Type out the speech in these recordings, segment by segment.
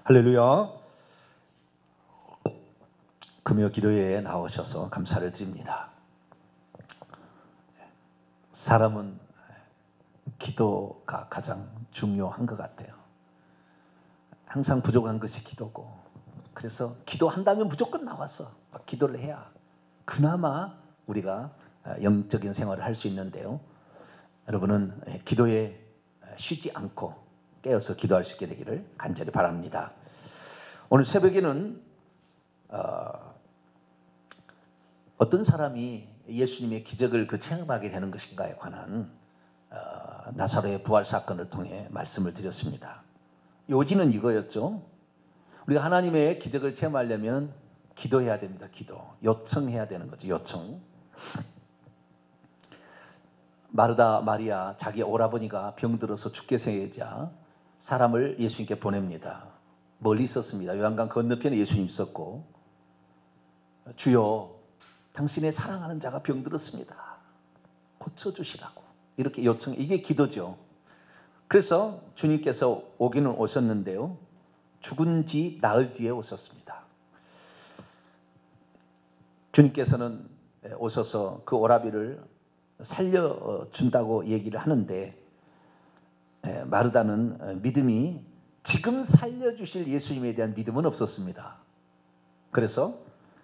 할렐루야. 금요 기도회에 나오셔서 감사를 드립니다. 사람은 기도가 가장 중요한 것 같아요. 항상 부족한 것이 기도고, 그래서 기도한다면 무조건 나와서 기도를 해야 그나마 우리가 영적인 생활을 할 수 있는데요. 여러분은 기도에 쉬지 않고 깨어서 기도할 수 있게 되기를 간절히 바랍니다. 오늘 새벽에는 어떤 사람이 예수님의 기적을 체험하게 되는 것인가에 관한 나사로의 부활 사건을 통해 말씀을 드렸습니다. 요지는 이거였죠. 우리가 하나님의 기적을 체험하려면 기도해야 됩니다. 기도, 요청해야 되는 거죠. 요청. 마르다 마리아, 자기 오라버니가 병들어서 죽게 생기자 사람을 예수님께 보냅니다. 멀리 있었습니다. 요한강 건너편에 예수님 있었고, 주여 당신의 사랑하는 자가 병들었습니다. 고쳐주시라고 이렇게 요청. 이게 기도죠. 그래서 주님께서 오기는 오셨는데요, 죽은 지 나흘 뒤에 오셨습니다. 주님께서는 오셔서 그 오라비를 살려준다고 얘기를 하는데, 마르다는 믿음이 지금 살려주실 예수님에 대한 믿음은 없었습니다. 그래서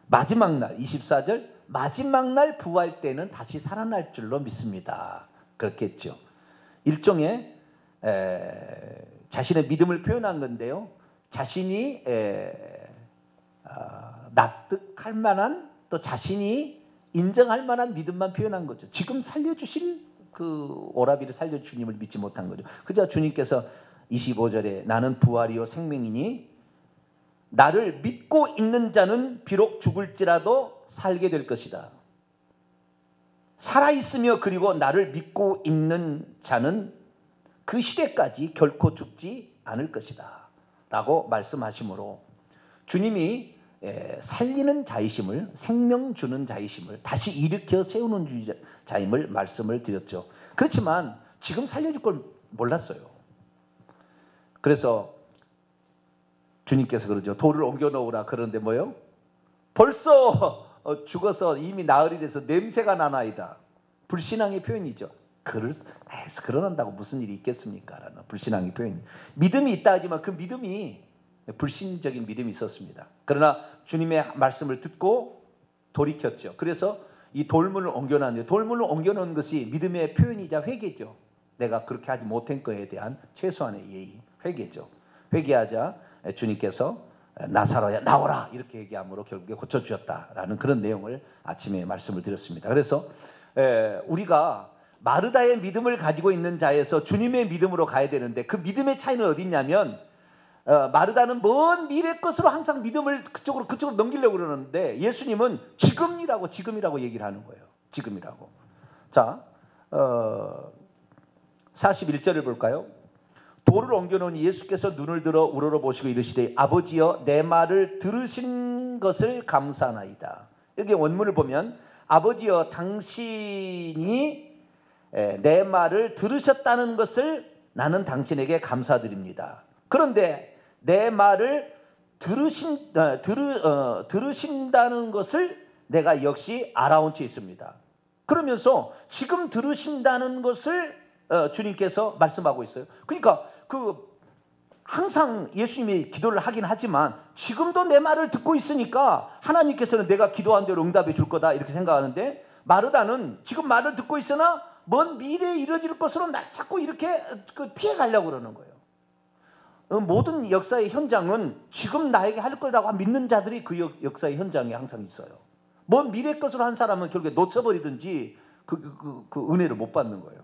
마지막 날 24절 마지막 날 부활 때는 다시 살아날 줄로 믿습니다. 그렇게 했죠. 일종의 자신의 믿음을 표현한 건데요, 자신이 납득할 만한, 또 자신이 인정할 만한 믿음만 표현한 거죠. 지금 살려주실 그 오라비를 살려줄 주님을 믿지 못한 거죠. 그저 주님께서 25절에 나는 부활이요 생명이니 나를 믿고 있는 자는 비록 죽을지라도 살게 될 것이다. 살아있으며 그리고 나를 믿고 있는 자는 그 시대까지 결코 죽지 않을 것이다 라고 말씀하시므로, 주님이 살리는 자이심을, 생명 주는 자이심을, 다시 일으켜 세우는 자임을 말씀을 드렸죠. 그렇지만 지금 살려줄 걸 몰랐어요. 그래서 주님께서 그러죠. 돌을 옮겨 놓으라. 그런데 뭐요? 벌써 죽어서 이미 나흘이 돼서 냄새가 나나이다. 불신앙의 표현이죠. 그러난다고 무슨 일이 있겠습니까? 라는 불신앙의 표현. 믿음이 있다 하지만 그 믿음이 불신적인 믿음이 있었습니다. 그러나 주님의 말씀을 듣고 돌이켰죠. 그래서 이 돌문을 옮겨놨는데, 돌문을 옮겨놓은 것이 믿음의 표현이자 회개죠. 내가 그렇게 하지 못한 거에 대한 최소한의 예의, 회개죠. 회개하자 주님께서 나사로야 나오라 이렇게 얘기함으로 결국에 고쳐주셨다라는 그런 내용을 아침에 말씀을 드렸습니다. 그래서 우리가 마르다의 믿음을 가지고 있는 자에서 주님의 믿음으로 가야 되는데, 그 믿음의 차이는 어디 있냐면, 마르다는 먼 미래 것으로 항상 믿음을 그쪽으로 넘기려고 그러는데, 예수님은 지금이라고 얘기를 하는 거예요. 지금이라고. 자, 41절을 볼까요? 돌을 옮겨놓은 예수께서 눈을 들어 우러러보시고 이르시되 아버지여 내 말을 들으신 것을 감사하나이다. 여기 원문을 보면 아버지여 당신이 내 말을 들으셨다는 것을 나는 당신에게 감사드립니다. 그런데 내 말을 들으신다는 것을 내가 역시 알아온 채 있습니다. 그러면서 지금 들으신다는 것을 주님께서 말씀하고 있어요. 그러니까 항상 예수님이 기도를 하긴 하지만 지금도 내 말을 듣고 있으니까 하나님께서는 내가 기도한 대로 응답해 줄 거다 이렇게 생각하는데, 마르다는 지금 말을 듣고 있으나 먼 미래에 이루어질 것으로 날 자꾸 이렇게 피해 가려고 그러는 거예요. 모든 역사의 현장은 지금 나에게 할 거라고 믿는 자들이 그 역사의 현장에 항상 있어요. 먼 미래 것으로 한 사람은 결국에 놓쳐버리든지 그 은혜를 못 받는 거예요.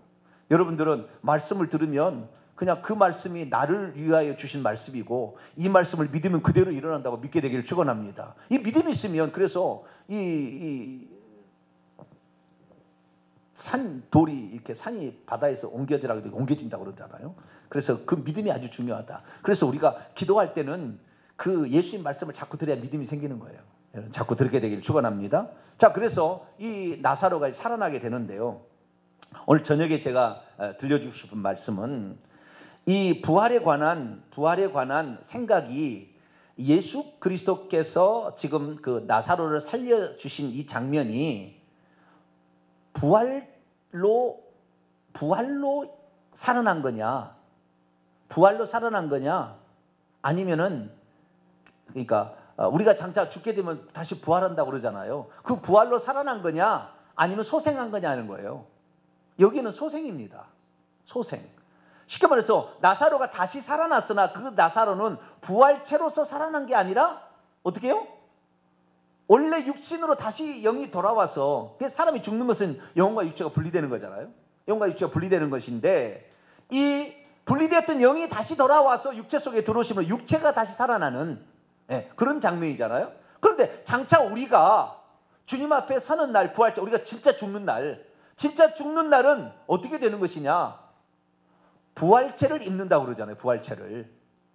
여러분들은 말씀을 들으면 그냥 그 말씀이 나를 위하여 주신 말씀이고, 이 말씀을 믿으면 그대로 일어난다고 믿게 되기를 축원합니다. 이 믿음이 있으면, 그래서 이 돌이 이렇게 산이 바다에서 옮겨진다고 그러잖아요. 그래서 그 믿음이 아주 중요하다. 그래서 우리가 기도할 때는 그 예수님 말씀을 자꾸 들어야 믿음이 생기는 거예요. 자꾸 들게 되기를 축원합니다. 자, 그래서 이 나사로가 살아나게 되는데요, 오늘 저녁에 제가 들려주고 싶은 말씀은 이 부활에 관한 생각이 예수 그리스도께서 지금 그 나사로를 살려주신 이 장면이 부활로 살아난 거냐, 아니면은, 그러니까 우리가 장차 죽게 되면 다시 부활한다고 그러잖아요. 그 부활로 살아난 거냐, 아니면 소생한 거냐 하는 거예요. 여기는 소생입니다. 소생. 쉽게 말해서 나사로가 다시 살아났으나 그 나사로는 부활체로서 살아난 게 아니라 어떻게 해요? 원래 육신으로 다시 영이 돌아와서, 사람이 죽는 것은 영혼과 육체가 분리되는 거잖아요. 영혼과 육체가 분리되는 것인데, 이 분리되었던 영이 다시 돌아와서 육체 속에 들어오시면 육체가 다시 살아나는 그런 장면이잖아요. 그런데 장차 우리가 주님 앞에 서는 날, 부활절, 우리가 진짜 죽는 날은 어떻게 되는 것이냐? 부활체를 입는다고 그러잖아요. 부활체를.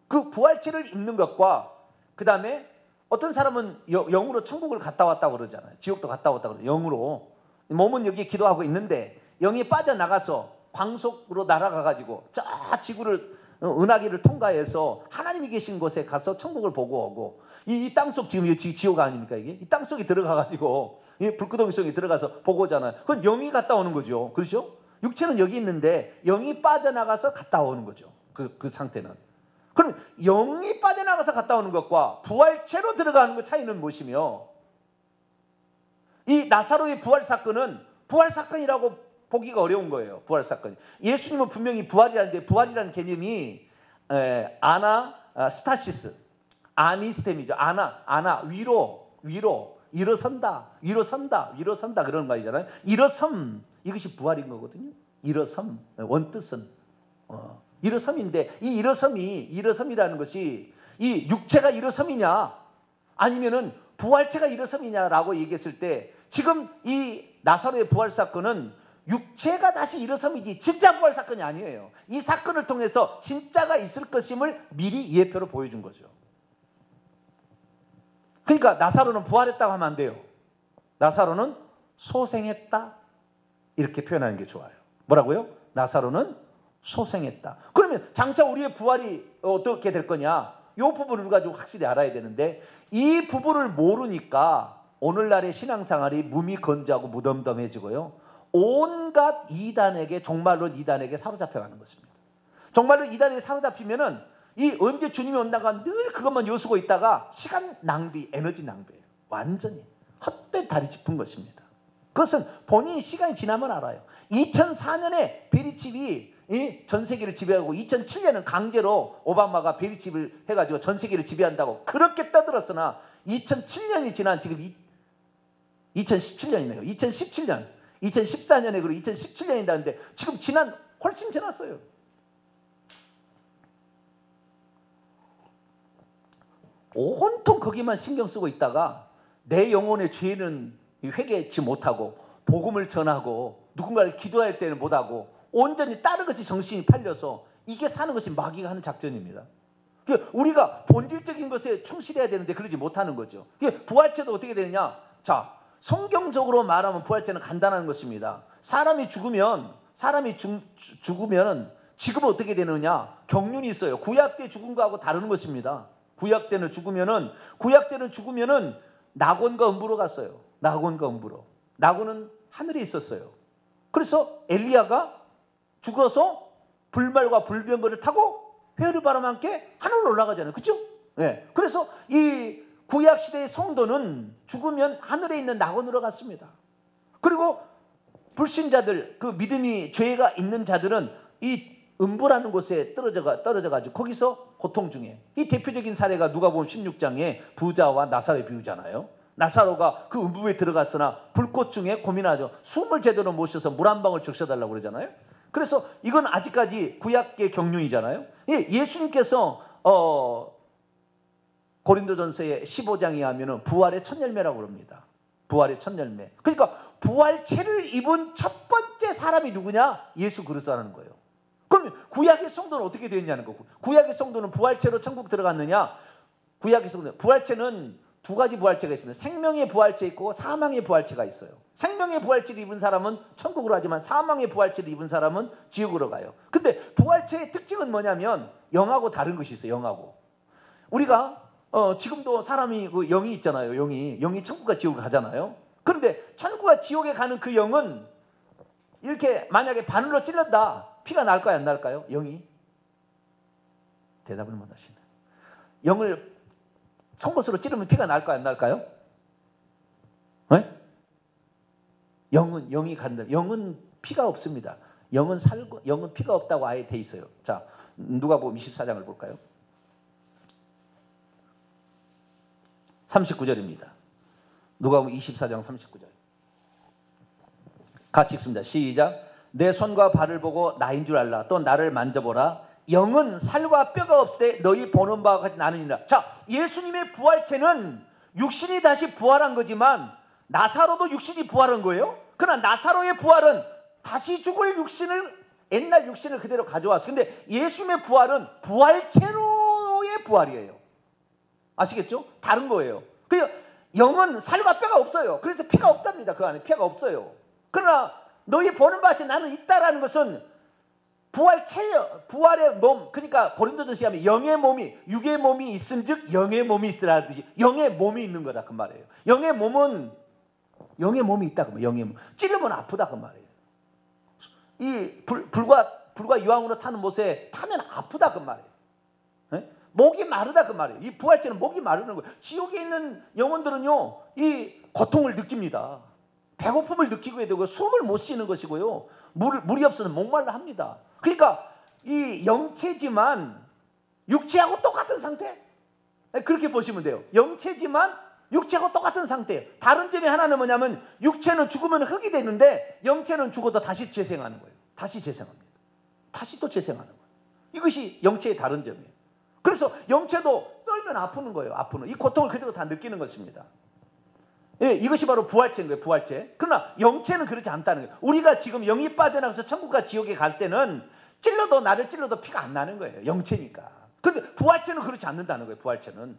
그 부활체를 입는 것과, 그 다음에 어떤 사람은 영으로 천국을 갔다 왔다고 그러잖아요. 지옥도 갔다 왔다고 그러죠. 영으로. 몸은 여기 기도하고 있는데 영이 빠져나가서 광속으로 날아가가지고 저 지구를, 은하계를 통과해서 하나님이 계신 곳에 가서 천국을 보고 오고, 이 땅속, 지금 지옥 아닙니까 이게? 이 땅속에 들어가가지고 이 불구덩이 속에 들어가서 보고 오잖아요. 그건 영이 갔다 오는 거죠. 그렇죠? 육체는 여기 있는데 영이 빠져나가서 갔다 오는 거죠. 그 상태는. 그럼 영이 빠져나가서 갔다 오는 것과 부활체로 들어가는 것 차이는 무엇이며, 이 나사로의 부활 사건은 부활 사건이라고 보기가 어려운 거예요. 부활 사건. 예수님은 분명히 부활이라는데, 부활이라는 개념이 스타시스, 아니스템이죠. 위로, 일어선다 그런 말이잖아요. 일어섬, 이것이 부활인 거거든요. 일어섬, 원뜻은 일어섬인데, 이 일어섬이라는 것이 이 육체가 일어섬이냐, 아니면은 부활체가 일어섬이냐라고 얘기했을 때, 지금 이 나사로의 부활 사건은 육체가 다시 일어섬이지 진짜 부활 사건이 아니에요. 이 사건을 통해서 진짜가 있을 것임을 미리 예표로 보여준 거죠. 그러니까 나사로는 부활했다고 하면 안 돼요. 나사로는 소생했다, 이렇게 표현하는 게 좋아요. 뭐라고요? 나사로는 소생했다. 그러면 장차 우리의 부활이 어떻게 될 거냐, 이 부분을 가지고 확실히 알아야 되는데, 이 부분을 모르니까 오늘날의 신앙생활이 무미건조하고 무덤덤해지고요, 온갖 이단에게, 정말로 이단에게 사로잡혀가는 것입니다. 정말로 이단에게 사로잡히면은 이 언제 주님이 온다가 늘 그것만 요수고 있다가 시간 낭비, 에너지 낭비예요. 완전히 헛된 다리 짚은 것입니다. 그것은 본인이 시간이 지나면 알아요. 2004년에 베리칩이 전 세계를 지배하고, 2007년은 강제로 오바마가 베리칩을 해가지고 전 세계를 지배한다고 그렇게 떠들었으나, 2007년이 지난 지금 2017년이네요. 2014년에 그리고 2017년이다는데 지금 훨씬 지났어요. 온통 거기만 신경 쓰고 있다가 내 영혼의 죄는 회개치 못하고, 복음을 전하고, 누군가를 기도할 때는 못하고, 온전히 다른 것이 정신이 팔려서 이게 사는 것이 마귀가 하는 작전입니다. 우리가 본질적인 것에 충실해야 되는데 그러지 못하는 거죠. 부활체도 어떻게 되느냐? 자, 성경적으로 말하면 부활체는 간단한 것입니다. 사람이 죽으면 지금 어떻게 되느냐? 경륜이 있어요. 구약 때 죽은 거하고 다른 것입니다. 구약 때는 죽으면은 낙원과 음부로 갔어요. 낙원과 음부로. 낙원은 하늘에 있었어요. 그래서 엘리야가 죽어서 불말과 불병거를 타고 회오리 바람과 함께 하늘로 올라가잖아요. 그렇죠? 네. 그래서 이 구약 시대의 성도는 죽으면 하늘에 있는 낙원으로 갔습니다. 그리고 불신자들, 그 믿음이 죄가 있는 자들은 이 음부라는 곳에 떨어져가지고 거기서 고통 중에, 이 대표적인 사례가 누가복음 16장에 부자와 나사로의 비유잖아요. 나사로가 그 음부에 들어갔으나 불꽃 중에 고민하죠. 숨을 제대로 못 쉬어서 물 한 방울 적셔달라고 그러잖아요. 그래서 이건 아직까지 구약의 경륜이잖아요. 예수님께서 고린도전서의 15장에 하면은 부활의 첫 열매라고 그럽니다. 부활의 첫 열매. 그러니까 부활체를 입은 첫 번째 사람이 누구냐? 예수 그리스도라는 거예요. 그러면 구약의 성도는 어떻게 되었냐는 거고, 구약의 성도는 부활체로 천국 들어갔느냐? 구약의 성도는 부활체는 두 가지 부활체가 있습니다. 생명의 부활체 있고 사망의 부활체가 있어요. 생명의 부활체를 입은 사람은 천국으로 가지만 사망의 부활체를 입은 사람은 지옥으로 가요. 근데 부활체의 특징은 뭐냐면 영하고 다른 것이 있어요. 영하고. 우리가 지금도 사람이 그 영이 있잖아요. 영이 천국과 지옥을 가잖아요. 그런데 천국과 지옥에 가는 그 영은 이렇게 만약에 바늘로 찔렀다. 피가 날까요? 안 날까요? 영이? 대답을 못 하시네. 영을 송곳으로 찌르면 피가 날까요? 안 날까요? 네? 영이 간다. 영은 피가 없습니다. 영은 피가 없다고 아예 돼 있어요. 자, 누가복음 24장을 볼까요? 39절입니다. 누가복음 24장 39절. 같이 읽습니다. 시작. 내 손과 발을 보고 나인 줄 알라. 또 나를 만져보라. 영은 살과 뼈가 없을 때 너희 보는 바와 같이 나느니라. 자, 예수님의 부활체는 육신이 다시 부활한 거지만 나사로도 육신이 부활한 거예요. 그러나 나사로의 부활은 다시 죽을 옛날 육신을 그대로 가져왔어요. 근데 예수님의 부활은 부활체로의 부활이에요. 아시겠죠? 다른 거예요. 그러니까 영은 살과 뼈가 없어요. 그래서 피가 없답니다. 그 안에 피가 없어요. 그러나 너희 보는 바와 같이 나는 있다라는 것은 부활의 몸, 그러니까 고린도전서 하면 영의 몸이, 육의 몸이 있은즉 영의 몸이 있으라 하듯이 영의 몸이 있는 거다 그 말이에요. 영의 몸이 있다 그 말이에요. 영의 몸. 찌르면 아프다 그 말이에요. 이 불과 유황으로 타는 못에 타면 아프다 그 말이에요. 네? 목이 마르다 그 말이에요. 이 부활체는 목이 마르는 거예요. 지옥에 있는 영혼들은요, 이 고통을 느낍니다. 배고픔을 느끼고 해야 되고 숨을 못 쉬는 것이고요. 물이 없으면 목말라 합니다. 그러니까 이 영체지만 육체하고 똑같은 상태. 그렇게 보시면 돼요. 영체지만 육체하고 똑같은 상태예요. 다른 점이 하나는 뭐냐면 육체는 죽으면 흙이 되는데 영체는 죽어도 다시 재생하는 거예요. 다시 재생합니다. 다시 또 재생하는 거예요. 이것이 영체의 다른 점이에요. 그래서 영체도 썰면 아프는 거예요. 아프는. 이 고통을 그대로 다 느끼는 것입니다. 예, 이것이 바로 부활체인 거예요. 부활체. 그러나 영체는 그렇지 않다는 거예요. 우리가 지금 영이 빠져나가서 천국과 지옥에 갈 때는 나를 찔러도 피가 안 나는 거예요. 영체니까. 근데 부활체는 그렇지 않는다는 거예요. 부활체는.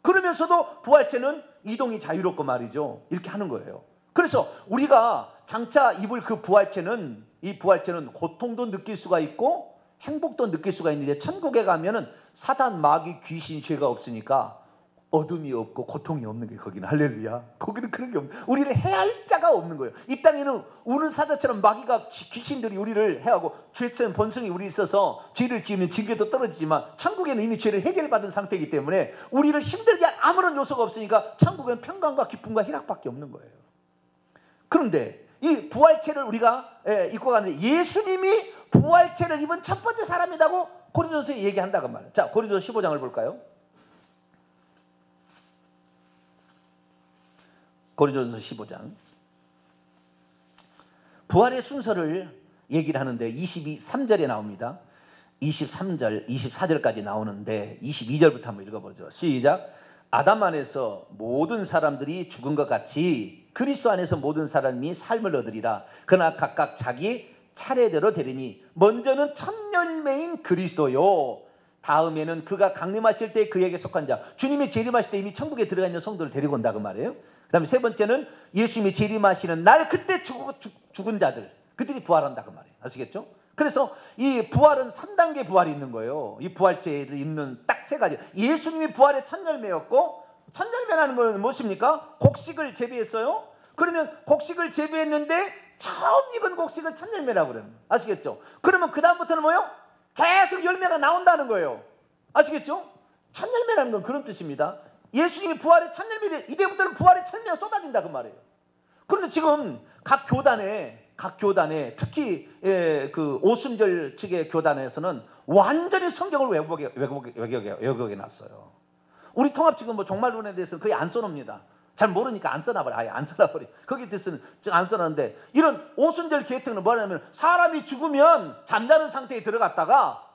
그러면서도 부활체는 이동이 자유롭고 말이죠. 이렇게 하는 거예요. 그래서 우리가 장차 입을 그 부활체는, 이 부활체는 고통도 느낄 수가 있고 행복도 느낄 수가 있는데, 천국에 가면은 사단, 마귀, 귀신, 죄가 없으니까 어둠이 없고 고통이 없는 게 거기는. 할렐루야. 거기는 그런 게 없는, 우리를 해할 자가 없는 거예요. 이 땅에는 우는 사자처럼 마귀가, 귀신들이 우리를 해하고 죄성 본성이 우리 있어서 죄를 지으면 징계도 떨어지지만 천국에는 이미 죄를 해결받은 상태이기 때문에 우리를 힘들게 할 아무런 요소가 없으니까 천국은 평강과 기쁨과 희락밖에 없는 거예요. 그런데 이 부활체를 우리가 입고 가는데 예수님이 부활체를 입은 첫 번째 사람이라고 고린도서에 얘기한다고 말이에요. 자, 고린도서 15장을 볼까요? 고린도서 15장. 부활의 순서를 얘기를 하는데 23절에 나옵니다. 23절, 24절까지 나오는데 22절부터 한번 읽어보죠. 시작. 아담 안에서 모든 사람들이 죽은 것 같이 그리스도 안에서 모든 사람이 삶을 얻으리라. 그러나 각각 자기 차례대로 되리니 먼저는 첫 열매인 그리스도요, 다음에는 그가 강림하실 때 그에게 속한 자. 주님이 재림하실 때 이미 천국에 들어가 있는 성도를 데리고 온다 그 말이에요. 그 다음에 세 번째는 예수님이 재림하시는 날, 그때 죽은 자들, 그들이 부활한다 그 말이에요. 아시겠죠? 그래서 이 부활은 3단계 부활이 있는 거예요. 이 부활체를 입는 딱 세 가지. 예수님이 부활의 첫 열매였고, 첫 열매라는 건 무엇입니까? 곡식을 재배했어요. 그러면 곡식을 재배했는데 처음 익은 곡식을 첫 열매라고 그래요. 아시겠죠? 그러면 그 다음부터는 뭐예요? 계속 열매가 나온다는 거예요. 아시겠죠? 첫 열매라는 건 그런 뜻입니다. 예수님이 부활의 첫 열매, 이때부터는 부활의 첫 열매가 쏟아진다 그 말이에요. 그런데 지금 각 교단에 특히 그 오순절 측의 교단에서는 완전히 성경을 왜곡해 놨어요. 우리 통합 지금 뭐 종말론에 대해서는 거의 안 써놉니다. 잘 모르니까 안 써놔버려. 아예 안 써놔버려. 거기에 대해서는 안 써놨는데, 이런 오순절 계획은 뭐냐면 사람이 죽으면 잠자는 상태에 들어갔다가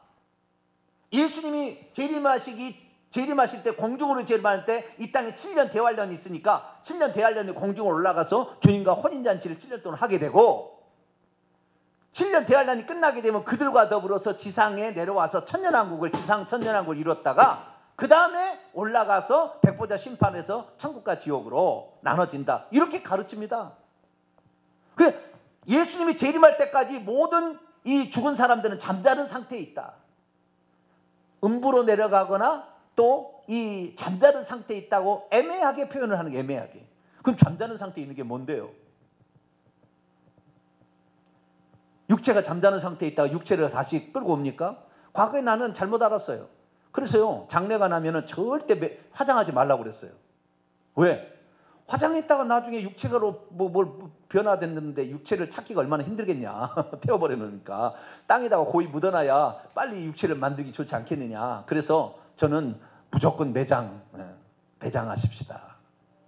예수님이 재림하실 때, 공중으로 재림할 때 이 땅에 7년 대환란이 있으니까 7년 대환란이 공중으로 올라가서 주님과 혼인잔치를 7년 동안 하게 되고, 7년 대환란이 끝나게 되면 그들과 더불어서 지상에 내려와서 지상 천년왕국을 이뤘다가 그 다음에 올라가서 백보자 심판에서 천국과 지옥으로 나눠진다. 이렇게 가르칩니다. 예수님이 재림할 때까지 모든 이 죽은 사람들은 잠자는 상태에 있다. 음부로 내려가거나 또 이 잠자는 상태에 있다고 애매하게 표현을 하는 게 애매하게. 그럼 잠자는 상태에 있는 게 뭔데요? 육체가 잠자는 상태에 있다가 육체를 다시 끌고 옵니까? 과거에 나는 잘못 알았어요. 그래서요, 장례가 나면은 절대 화장하지 말라고 그랬어요. 왜? 화장했다가 나중에 육체가로 뭘 변화됐는데 육체를 찾기가 얼마나 힘들겠냐. 태워버리니까. 땅에다가 고이 묻어놔야 빨리 육체를 만들기 좋지 않겠느냐. 그래서 저는 무조건 매장하십시다.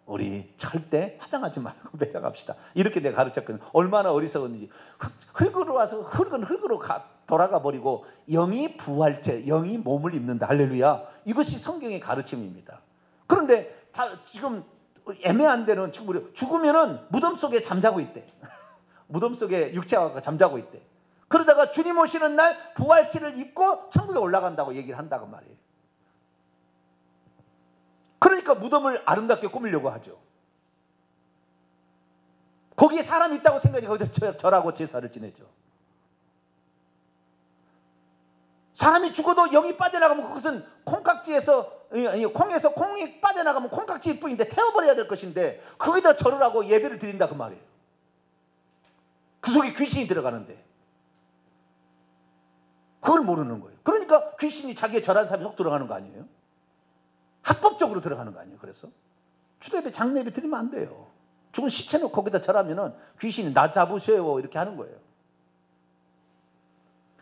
우리 절대 화장하지 말고 매장합시다. 이렇게 내가 가르쳤거든요. 얼마나 어리석었는지. 흙으로 와서 흙은 흙으로 돌아가 버리고 영이 부활체, 영이 몸을 입는다. 할렐루야. 이것이 성경의 가르침입니다. 그런데 지금 애매한 데는 죽으면은 무덤 속에 잠자고 있대. 무덤 속에 육체가 잠자고 있대. 그러다가 주님 오시는 날 부활체를 입고 천국에 올라간다고 얘기를 한다고 말이에요. 그러니까 무덤을 아름답게 꾸미려고 하죠. 거기에 사람이 있다고 생각하니까 거기다 절하고 제사를 지내죠. 사람이 죽어도 영이 빠져나가면 그것은 콩에서 콩이 빠져나가면 콩깍지일 뿐인데 태워버려야 될 것인데 거기다 절을 하고 예배를 드린다 그 말이에요. 그 속에 귀신이 들어가는데 그걸 모르는 거예요. 그러니까 귀신이 자기의 절하는 사람이 속 들어가는 거 아니에요? 합법적으로 들어가는 거 아니에요? 그래서 추도예배, 장례예배 드리면 안 돼요. 죽은 시체 놓고 거기다 절하면은 귀신이 나 잡으세요 이렇게 하는 거예요.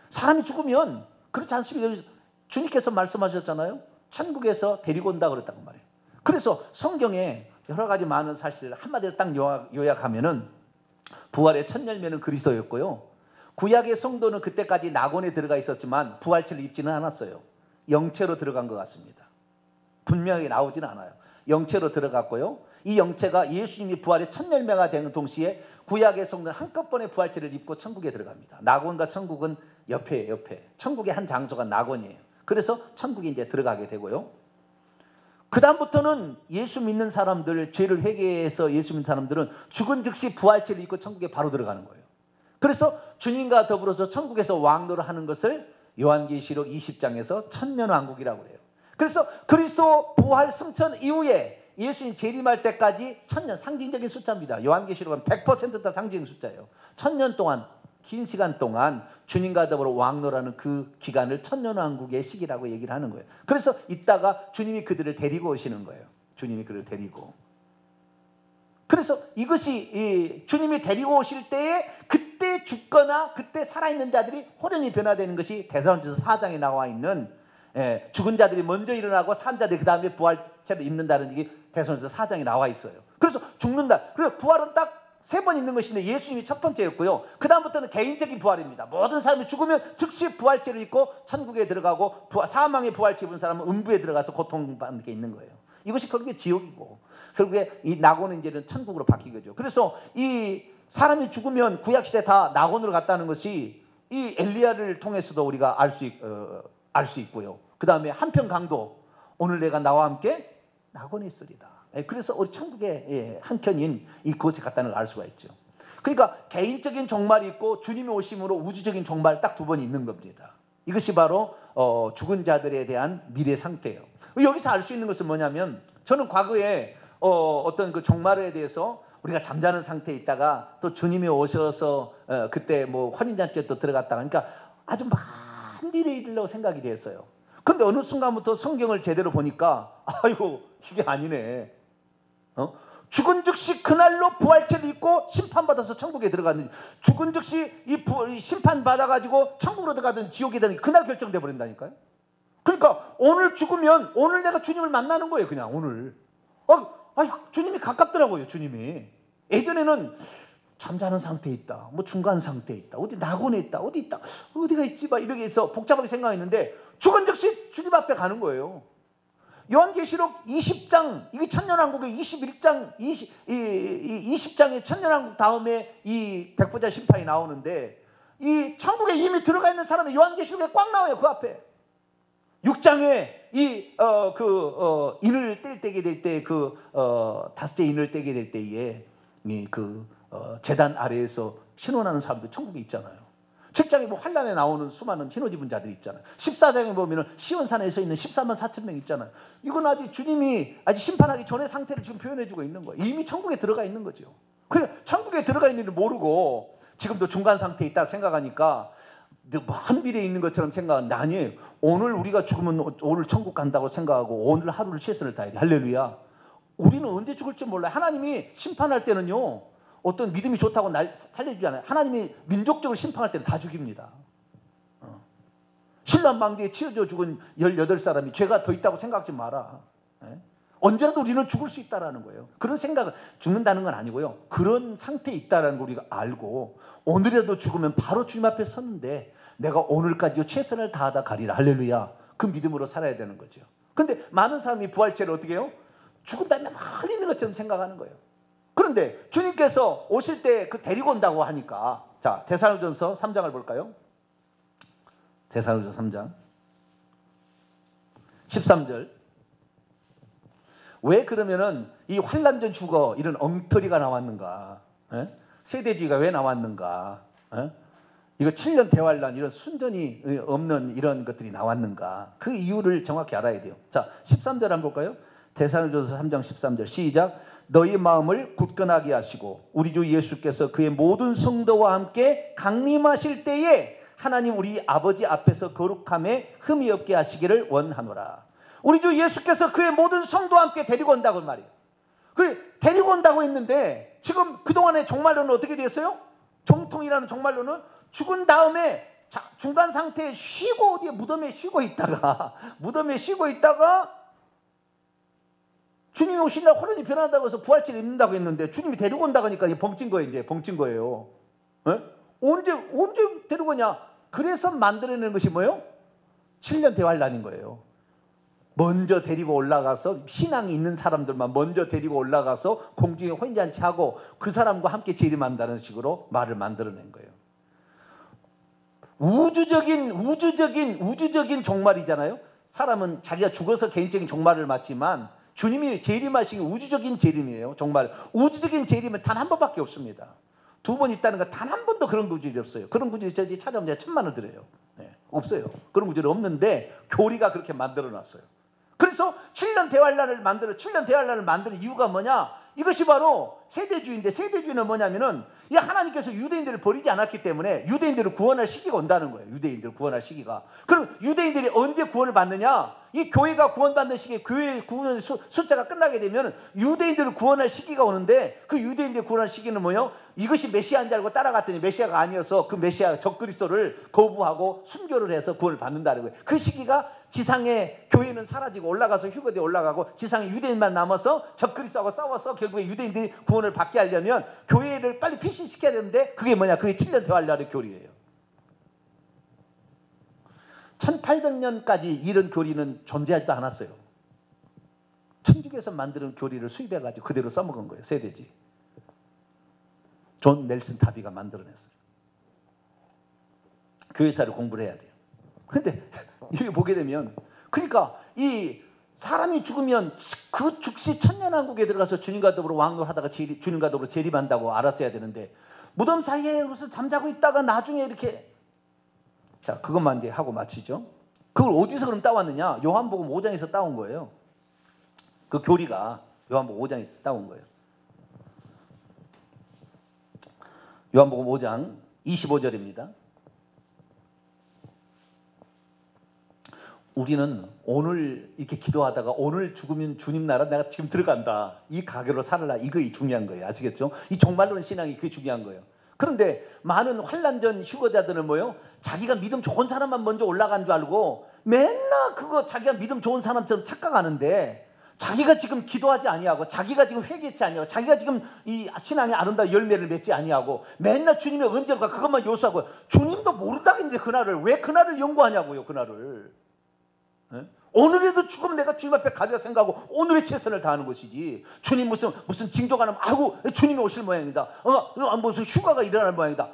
사람이 죽으면 그렇지 않습니까? 주님께서 말씀하셨잖아요. 천국에서 데리고 온다 그랬단 말이에요. 그래서 성경에 여러 가지 많은 사실을 한마디로 딱 요약하면은 부활의 첫 열매는 그리스도였고요. 구약의 성도는 그때까지 낙원에 들어가 있었지만 부활체를 입지는 않았어요. 영체로 들어간 것 같습니다. 분명하게 나오지는 않아요. 영체로 들어갔고요. 이 영체가 예수님이 부활의 첫 열매가 되는 동시에 구약의 성도는 한꺼번에 부활체를 입고 천국에 들어갑니다. 낙원과 천국은 옆에 천국의 한 장소가 낙원이에요. 그래서 천국에 이제 들어가게 되고요. 그 다음부터는 예수 믿는 사람들, 죄를 회개해서 예수 믿는 사람들은 죽은 즉시 부활체를 입고 천국에 바로 들어가는 거예요. 그래서 주님과 더불어서 천국에서 왕노를 하는 것을 요한계시록 20장에서 천년왕국이라고 해요. 그래서 그리스도 부활 승천 이후에 예수님 재림할 때까지 천년, 상징적인 숫자입니다. 요한계시록은 100% 다 상징 숫자예요. 천년 동안, 긴 시간 동안 주님과 더불어 왕노라는 그 기간을 천년왕국의 시기라고 얘기를 하는 거예요. 그래서 이따가 주님이 그들을 데리고 오시는 거예요. 주님이 그들을 데리고. 그래서 이것이 주님이 데리고 오실 때에 그때 죽거나 그때 살아있는 자들이 호련히 변화되는 것이 데살로니가서 4장에 나와 있는 죽은 자들이 먼저 일어나고 산 자들이 그 다음에 부활체를 입는다는 얘기 데살로니가서 4장에 나와 있어요. 그래서 죽는다. 그래서 부활은 딱 3번 있는 것인데 예수님이 첫 번째였고요. 그 다음부터는 개인적인 부활입니다. 모든 사람이 죽으면 즉시 부활체를 입고 천국에 들어가고 사망의 부활체 입은 사람은 음부에 들어가서 고통받는 게 있는 거예요. 이것이 결국에 지옥이고 결국에 이 낙원은 이제는 천국으로 바뀌겠죠. 그래서 이 사람이 죽으면 구약시대 다 낙원으로 갔다는 것이 이 엘리야를 통해서도 우리가 알 수 있고요. 그 다음에 한편 강도 오늘 내가 나와 함께 낙원에 있으리라. 그래서 우리 천국의 한켠인 이곳에 갔다는 걸 알 수가 있죠. 그러니까 개인적인 종말이 있고 주님이 오심으로 우주적인 종말 딱 두 번 있는 겁니다. 이것이 바로 죽은 자들에 대한 미래 상태예요. 여기서 알 수 있는 것은 뭐냐면 저는 과거에 어떤 그 종말에 대해서 우리가 잠자는 상태에 있다가 또 주님이 오셔서 그때 뭐 혼인잔치에 또 들어갔다가 그러니까 아주 먼 미래에 이르려고 생각이 됐어요. 그런데 어느 순간부터 성경을 제대로 보니까 아이고 이게 아니네. 죽은 즉시 그날로 부활체를 입고 심판받아서 천국에 들어갔는지 죽은 즉시 이 심판받아가지고 천국으로 들어가든 지옥에 들어가든 그날 결정돼 버린다니까요. 그러니까 오늘 죽으면 오늘 내가 주님을 만나는 거예요. 그냥 오늘 주님이 가깝더라고요. 주님이 예전에는 잠자는 상태에 있다, 뭐 중간 상태에 있다, 어디 낙원에 있다, 어디 있다, 어디가 있지 막 이렇게 해서 복잡하게 생각했는데 죽은 즉시 주님 앞에 가는 거예요. 요한계시록 20장, 이게 천년왕국의 21장, 20장의 천년왕국 다음에 이 백보자 심판이 나오는데 이 천국에 이미 들어가 있는 사람이 요한계시록에 꽉 나와요. 그 앞에 6장에 인을 떼게 될 때, 다섯째 인을 떼게 될 때에 제단 아래에서 신원하는 사람들 천국에 있잖아요. 7장에 환란에 나오는 수많은 흰옷 입은 자들이 있잖아요. 14장에 보면은 시온산에 서 있는 14만 4천 명 있잖아요. 이건 아직 주님이 아직 심판하기 전의 상태를 지금 표현해주고 있는 거예요. 이미 천국에 들어가 있는 거죠. 그냥 천국에 들어가 있는 줄 모르고 지금도 중간 상태에 있다 생각하니까 먼 미래에 있는 것처럼 생각하는데 아니에요. 오늘 우리가 죽으면 오늘 천국 간다고 생각하고 오늘 하루를 최선을 다해야 돼. 할렐루야. 우리는 언제 죽을지 몰라요. 하나님이 심판할 때는요, 어떤 믿음이 좋다고 날 살려주지 않아요. 하나님이 민족적으로 심판할 때는 다 죽입니다. 신란 망대에 치어져 죽은 18사람이 죄가 더 있다고 생각하지 마라. 언제라도 우리는 죽을 수 있다는 거예요. 그런 생각을, 죽는다는 건 아니고요, 그런 상태에 있다는 걸 우리가 알고 오늘이라도 죽으면 바로 주님 앞에 섰는데 내가 오늘까지 최선을 다하다 가리라. 할렐루야. 그 믿음으로 살아야 되는 거죠. 근데 많은 사람이 부활체를 어떻게 해요? 죽은 다음에 멀리 있는 것처럼 생각하는 거예요. 그런데 주님께서 오실 때 데리고 온다고 하니까, 자, 데살로니가전서 3장을 볼까요? 데살로니가전서 3장 13절. 왜 그러면은 이 환란전 휴거 이런 엉터리가 나왔는가? 세대주의가 왜 나왔는가? 이거 7년 대환란 이런 순전히 없는 이런 것들이 나왔는가? 그 이유를 정확히 알아야 돼요. 자, 13절 한번 볼까요? 데살로니가전서 3장 13절 시작. 너희 마음을 굳건하게 하시고 우리 주 예수께서 그의 모든 성도와 함께 강림하실 때에 하나님 우리 아버지 앞에서 거룩함에 흠이 없게 하시기를 원하노라. 우리 주 예수께서 그의 모든 성도와 함께 데리고 온다고 말이에요. 데리고 온다고 했는데 지금 그동안의 종말론은 어떻게 됐어요? 정통이라는 종말론은 죽은 다음에 중간 상태에 쉬고 어디에 무덤에 쉬고 있다가 주님이 오시려고 호련히 변한다고 해서 부활체를 입는다고 했는데 주님이 데리고 온다고 하니까 벙찐 거예요. 이제 벙찐 거예요. 언제 데리고 오냐? 그래서 만들어내는 것이 뭐예요? 7년 대환란인 거예요. 먼저 데리고 올라가서 신앙이 있는 사람들만 먼저 데리고 올라가서 공중에 혼잔치 하고 그 사람과 함께 재림한다는 식으로 말을 만들어낸 거예요. 우주적인 종말이잖아요. 사람은 자기가 죽어서 개인적인 종말을 맞지만 주님이 재림하신 게 우주적인 재림이에요. 정말 우주적인 재림은 단 한 번밖에 없습니다. 2번 있다는 건 단 한 번도 그런 구절이 없어요. 그런 구절이 저희 찾아오면 제가 1,000만 원 드려요. 없어요. 그런 구절이 없는데 교리가 그렇게 만들어놨어요. 그래서 7년 대환란을 만드는 이유가 뭐냐? 이것이 바로 세대주의인데, 세대주의는 뭐냐면은 이 하나님께서 유대인들을 버리지 않았기 때문에 유대인들을 구원할 시기가 온다는 거예요. 유대인들을 구원할 시기가. 그럼 유대인들이 언제 구원을 받느냐? 이 교회가 구원받는 시기에 교회의 구원 숫자가 끝나게 되면 유대인들을 구원할 시기가 오는데, 그 유대인들을 구원할 시기는 뭐예요? 이것이 메시아인 줄 알고 따라갔더니 메시아가 아니어서 그 메시아 적그리스도를 거부하고 순교를 해서 구원을 받는다는 거예요. 그 시기가 지상의 교회는 사라지고 올라가서 휴거대에 올라가고 지상의 유대인만 남아서 적그리스도하고 싸워서 결국에 유대인들이 구원을 받게 하려면 교회를 빨리 피신시켜야 되는데, 그게 뭐냐? 그게 7년 대환란의 교리예요. 1800년까지 이런 교리는 존재하지도 않았어요. 천주교에서 만드는 교리를 수입해가지고 그대로 써먹은 거예요. 세대지. 존 넬슨 다비가 만들어냈어요. 교회사를 공부를 해야 돼요. 근데 이게 보게 되면, 그러니까 이 사람이 죽으면 그 즉시 천년왕국에 들어가서 주님과 더불어 왕노하다가 주님과 더불어 재림한다고 알았어야 되는데, 무덤 사이에 무슨 잠자고 있다가 나중에 이렇게, 자, 그것만 이제 하고 마치죠. 그걸 어디서 그럼 따왔느냐? 요한복음 5장에서 따온 거예요. 그 교리가 요한복음 5장에 따온 거예요. 요한복음 5장 25절입니다. 우리는 오늘 이렇게 기도하다가 오늘 죽으면 주님 나라 내가 지금 들어간다, 이 가계로 살아라, 이거 중요한 거예요. 아시겠죠? 이 종말론 신앙이 그게 중요한 거예요. 그런데 많은 환란전 휴거자들은 뭐예요? 자기가 믿음 좋은 사람만 먼저 올라간 줄 알고 맨날 그거 자기가 믿음 좋은 사람처럼 착각하는데, 자기가 지금 기도하지 아니하고 자기가 지금 회개치 아니하고 자기가 지금 이 신앙의 아름다운 열매를 맺지 아니하고 맨날 주님의 언제일까 그것만 요구하고, 주님도 모른다겠는데 그날을 왜 그날을 연구하냐고요. 그날을 오늘에도 죽으면 내가 주님 앞에 가리라 생각하고 오늘의 최선을 다하는 것이지, 주님 무슨 징조가 나면 아이고 주님이 오실 모양이다, 무슨 휴가가 일어날 모양이다.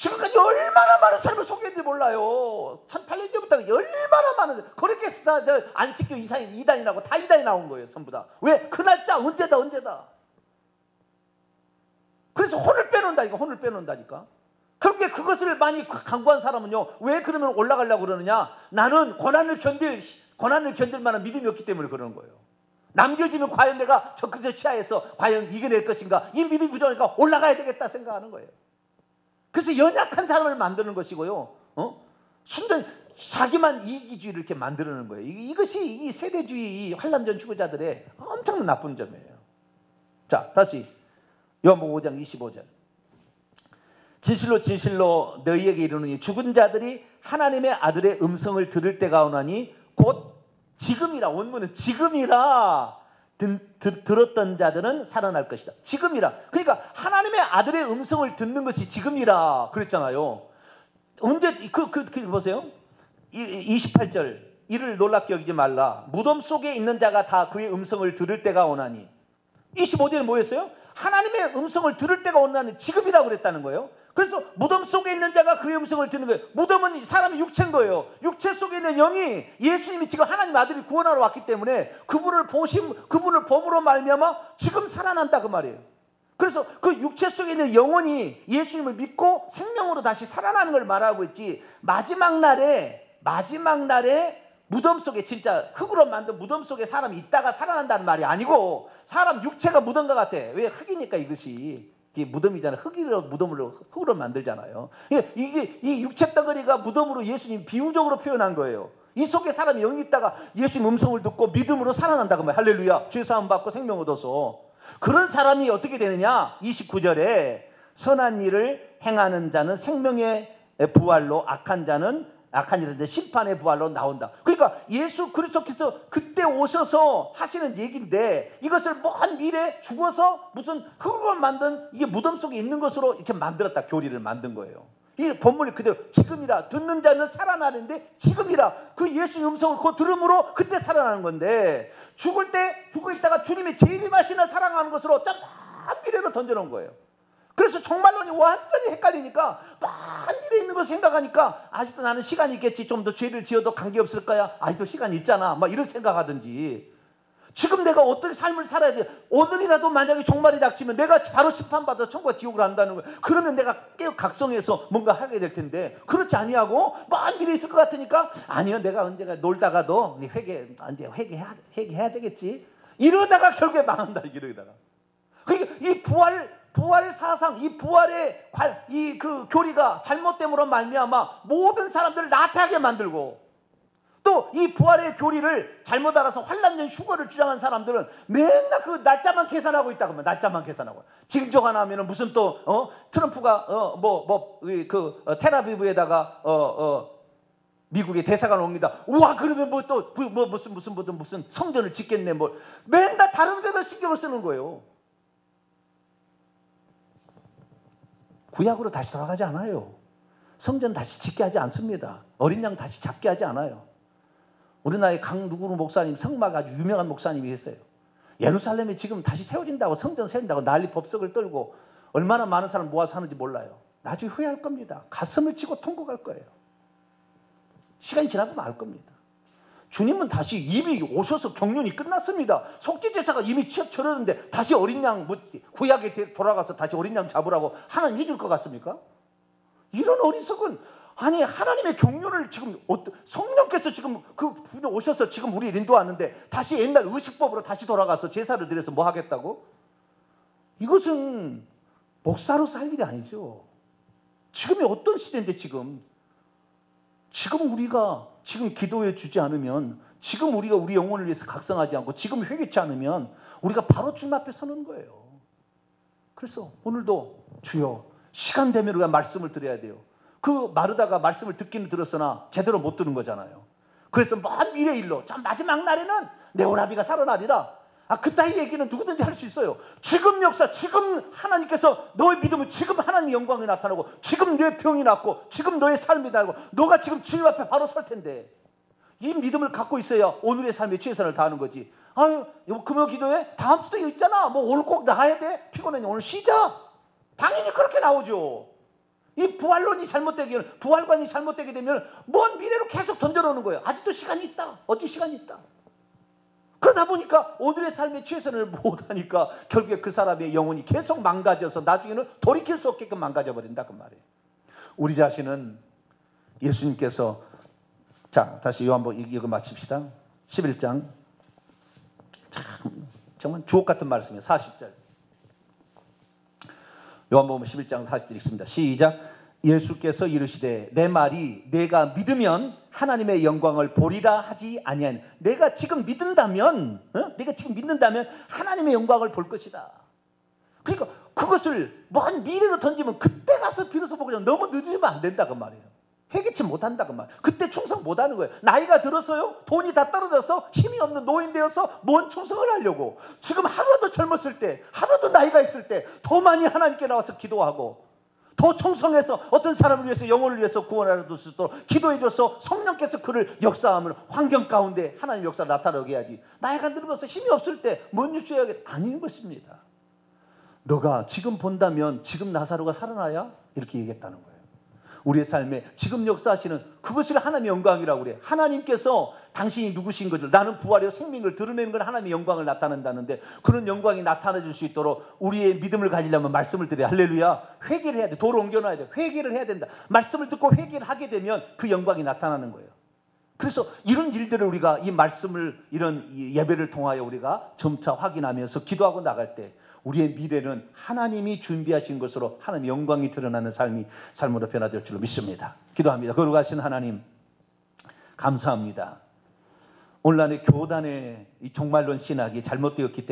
지금까지 얼마나 많은 삶을 소개했는지 몰라요. 1800년 전부터 얼마나 많은, 그렇게 해서 다 안식교 이단이라고 다 이단이 나온 거예요. 전부 다. 왜? 그 날짜 언제다. 그래서 혼을 빼놓는다니까. 혼을 빼놓는다니까. 그렇게 그것을 많이 강구한 사람은요, 왜 그러면 올라가려고 그러느냐? 나는 고난을 견딜 만한 믿음이 없기 때문에 그러는 거예요. 남겨지면 과연 내가 저 치하에서 과연 이겨낼 것인가? 이 믿음이 부족하니까 올라가야 되겠다 생각하는 거예요. 그래서 연약한 사람을 만드는 것이고요, 순전히 자기만 이기주의를 이렇게 만드는 거예요. 이것이 이 세대주의, 이 환란전 추구자들의 엄청난 나쁜 점이에요. 자, 다시 요한복음 5장 25절. 진실로 너희에게 이르노니 죽은 자들이 하나님의 아들의 음성을 들을 때가 오나니 곧 지금이라. 원문은 지금이라. 들었던 자들은 살아날 것이다. 지금이라. 그러니까 하나님의 아들의 음성을 듣는 것이 지금이라 그랬잖아요. 언제 보세요. 28절. 이를 놀랍게 여기지 말라. 무덤 속에 있는 자가 다 그의 음성을 들을 때가 오나니. 25절에 뭐였어요? 하나님의 음성을 들을 때가 오나니 지금이라고 그랬다는 거예요. 그래서 무덤 속에 있는 자가 그의 음성을 듣는 거예요. 무덤은 사람의 육체인 거예요. 육체 속에 있는 영이, 예수님이 지금 하나님 아들이 구원하러 왔기 때문에 그분을 봄으로 말미암아 지금 살아난다 그 말이에요. 그래서 그 육체 속에 있는 영혼이 예수님을 믿고 생명으로 다시 살아나는 걸 말하고 있지, 마지막 날에 무덤 속에, 진짜 흙으로 만든 무덤 속에 사람이 있다가 살아난다는 말이 아니고, 사람 육체가 무덤과 같아. 왜? 흙이니까. 이게 무덤이잖아요. 흙으로 만들잖아요. 이게 이 육체 덩어리가 무덤으로 예수님 비유적으로 표현한 거예요. 이 속에 사람이 영이 있다가 예수님 음성을 듣고 믿음으로 살아난다고 말이에요. 할렐루야. 죄사함 받고 생명 얻어서. 그런 사람이 어떻게 되느냐? 29절에 선한 일을 행하는 자는 생명의 부활로, 악한 일은 심판의 부활로 나온다. 그러니까 예수 그리스도께서 그때 오셔서 하시는 얘기인데, 이것을 먼 미래에 죽어서 무슨 흙으로 만든 이게 무덤 속에 있는 것으로 이렇게 만들었다. 교리를 만든 거예요. 이 본문이 그대로 지금이라. 듣는 자는 살아나는데 지금이라. 그 예수의 음성을 그 들음으로 그때 살아나는 건데, 죽을 때 죽어 있다가 주님의 재림하시는 살아가는 것으로 참 먼 미래로 던져놓은 거예요. 그래서 종말론이 완전히 헷갈리니까, 만 미래에 있는 걸 생각하니까 아직도 나는 시간이 있겠지, 좀 더 죄를 지어도 관계없을 거야, 아직도 시간이 있잖아, 막 이런 생각하든지, 지금 내가 어떻게 삶을 살아야 돼, 오늘이라도 만약에 종말이 닥치면 내가 바로 심판받아 천국과 지옥을 한다는 거야. 그러면 내가 깨어 각성해서 뭔가 하게 될 텐데, 그렇지 아니하고 만 미래에 있을 것 같으니까, 아니요, 내가 언제가 놀다가도 회개해야 되겠지, 이러다가 결국에 망한다. 이러다가. 그러니까 이 부활 사상, 이 부활의 그 교리가 잘못됨으로 말미암아 모든 사람들을 나태하게 만들고, 또 이 부활의 교리를 잘못 알아서 환란전 휴거를 주장한 사람들은 맨날 그 날짜만 계산하고 있다고. 날짜만 계산하고. 징조가 나면은 무슨 또 트럼프가 텔아비브에다가 미국의 대사관을 옵니다. 우와, 그러면 무슨 성전을 짓겠네, 맨날 다른 데만 신경을 쓰는 거예요. 구약으로 다시 돌아가지 않아요. 성전 다시 짓게 하지 않습니다. 어린 양 다시 잡게 하지 않아요. 우리나라의 누구는 목사님, 성막 아주 유명한 목사님이 했어요. 예루살렘이 지금 다시 세워진다고, 성전 세운다고 난리 법석을 떨고 얼마나 많은 사람 모아서 하는지 몰라요. 나중에 후회할 겁니다. 가슴을 치고 통곡할 거예요. 시간이 지나면 알 겁니다. 주님은 다시 이미 오셔서 경륜이 끝났습니다. 속죄제사가 이미 치러졌는데 다시 어린 양, 구약에 돌아가서 다시 어린 양 잡으라고 하나님 해줄 것 같습니까? 이런 어리석은, 아니 하나님의 경륜을 지금 성령께서 지금 그 분이 오셔서 지금 우리 인도하는데 다시 옛날 의식법으로 다시 돌아가서 제사를 드려서 뭐 하겠다고? 이것은 목사로서 할 일이 아니죠. 지금이 어떤 시대인데, 지금 우리가 지금 기도해 주지 않으면, 지금 우리가 우리 영혼을 위해서 각성하지 않고 지금 회개치 않으면 우리가 바로 주님 앞에 서는 거예요. 그래서 오늘도 주여, 시간 되면 우리가 말씀을 드려야 돼요. 그 마르다가 말씀을 듣기는 들었으나 제대로 못 듣는 거잖아요. 그래서 먼 미래 일로, 참 마지막 날에는 내 오라비가 살아나리라. 그따위 얘기는 누구든지 할 수 있어요. 지금 역사, 지금 하나님께서 너의 믿음은 지금 하나님의 영광이 나타나고, 지금 내 병이 낫고, 지금 너의 삶이 나고, 너가 지금 주님 앞에 바로 설 텐데, 이 믿음을 갖고 있어야 오늘의 삶에 최선을 다하는 거지. 아유, 금요 기도회 다음 주도 있잖아. 오늘 꼭 나가야 돼? 피곤하니 오늘 쉬자. 당연히 그렇게 나오죠. 이 부활론이 잘못되게, 부활관이 잘못되게 되면 먼 미래로 계속 던져놓는 거예요. 아직도 시간이 있다. 어찌 시간이 있다. 그러다 보니까 오늘의 삶에 최선을 못하니까 결국에 그 사람의 영혼이 계속 망가져서 나중에는 돌이킬 수 없게끔 망가져 버린다 그 말이에요. 우리 자신은 예수님께서, 자 다시 요한복음 이거 마칩시다. 11장 참 정말 주옥 같은 말씀이에요. 40절 요한복음 11장 40절 읽습니다. 시작. 예수께서 이르시되 내 말이 내가 믿으면 하나님의 영광을 보리라 하지 아니하니. 내가 지금 믿는다면, 내가 지금 믿는다면 하나님의 영광을 볼 것이다. 그러니까 그것을 먼 미래로 던지면 그때 가서 비로소 보고, 너무 늦으면 안 된다 그 말이에요. 회개치 못한다 그 말. 그때 충성 못하는 거예요. 나이가 들어서요, 돈이 다 떨어져서 힘이 없는 노인 되어서 뭔 충성을 하려고. 지금 하루라도 젊었을 때, 하루라도 나이가 있을 때 더 많이 하나님께 나와서 기도하고, 더 충성해서 어떤 사람을 위해서, 영혼을 위해서 구원하려 수 있도록 기도해줘서 성령께서 그를 역사하면 환경 가운데 하나님 역사 나타나게 해야지. 나이가 늙어서 힘이 없을 때 뭔 일을 줘야겠다. 아닌 것입니다. 너가 지금 본다면 지금 나사로가 살아나야? 이렇게 얘기했다는 거예요. 우리의 삶에 지금 역사하시는 그것이 하나님의 영광이라고 그래. 하나님께서 당신이 누구신 것을, 나는 부활의 생명을 드러내는 건 하나님의 영광을 나타낸다는데, 그런 영광이 나타나줄 수 있도록 우리의 믿음을 가지려면 말씀을 들어야. 할렐루야. 회개를 해야 돼. 도로 옮겨놔야 돼. 회개를 해야 된다. 말씀을 듣고 회개를 하게 되면 그 영광이 나타나는 거예요. 그래서 이런 일들을 우리가 이 말씀을, 이런 예배를 통하여 우리가 점차 확인하면서 기도하고 나갈 때 우리의 미래는 하나님이 준비하신 것으로 하나님의 영광이 드러나는 삶으로 변화될 줄로 믿습니다. 기도합니다. 거룩하신 하나님, 감사합니다. 오늘날의 교단의 이 종말론 신학이 잘못되었기 때문에